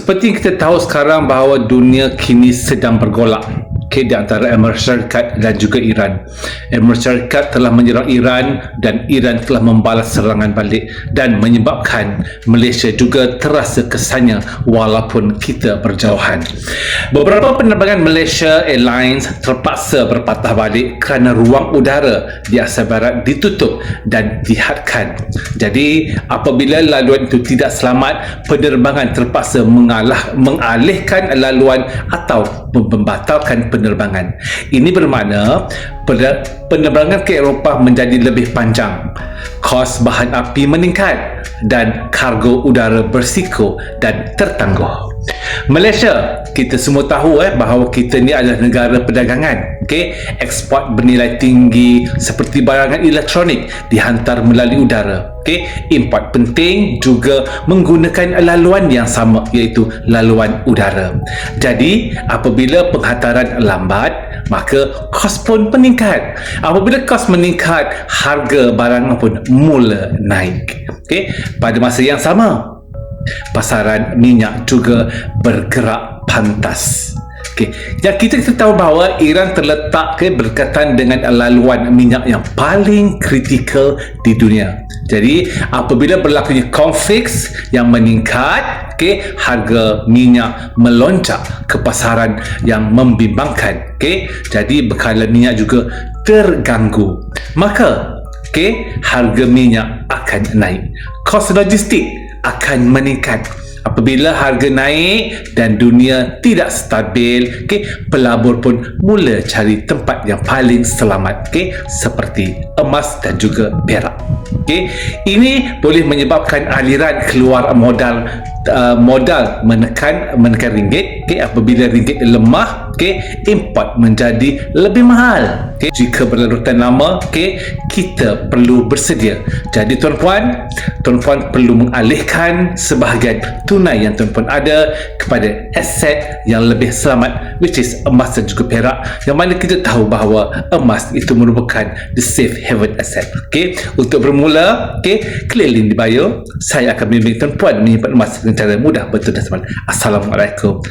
Seperti kita tahu sekarang bahawa dunia kini sedang bergolak di antara Amerika Syarikat dan juga Iran. Amerika Syarikat telah menyerang Iran dan Iran telah membalas serangan balik dan menyebabkan Malaysia juga terasa kesannya walaupun kita berjauhan. Beberapa penerbangan Malaysia Airlines terpaksa berpatah balik kerana ruang udara di Asia Barat ditutup dan dihadkan. Jadi apabila laluan itu tidak selamat, penerbangan terpaksa mengalihkan laluan atau membatalkan penerbangan. Ini bermakna penerbangan ke Eropah menjadi lebih panjang, kos bahan api meningkat dan kargo udara bersiko dan tertangguh. Malaysia, kita semua tahu bahawa kita ni adalah negara perdagangan. Ekspor bernilai tinggi seperti barangan elektronik dihantar melalui udara. Import penting juga menggunakan laluan yang sama, iaitu laluan udara. Jadi apabila penghantaran lambat, maka kos pun meningkat. Apabila kos meningkat, harga barang pun mula naik. Pada masa yang sama, pasaran minyak juga bergerak pantas. Yang kita tahu bahawa Iran terletak berdekatan dengan laluan minyak yang paling kritikal di dunia. Jadi apabila berlakunya konflik yang meningkat, harga minyak melonjak ke pasaran yang membimbangkan. Jadi bekalan minyak juga terganggu. Maka harga minyak akan naik. Kos logistik akan meningkat. Apabila harga naik dan dunia tidak stabil, pelabur pun mula cari tempat yang paling selamat, seperti emas dan juga perak. Ini boleh menyebabkan aliran keluar modal menekan ringgit. Apabila ringgit lemah, import menjadi lebih mahal. Jika berlarutan lama, kita perlu bersedia. Jadi tuan-puan perlu mengalihkan sebahagian tunai yang tuan-puan ada kepada aset yang lebih selamat, which is emas dan juga perak, yang mana kita tahu bahawa emas itu merupakan the safe haven asset. Untuk bermula, klik link di bio. Saya akan membimbing tuan-puan menyimpan emas dengan cara mudah, betul dan selamat. Assalamualaikum.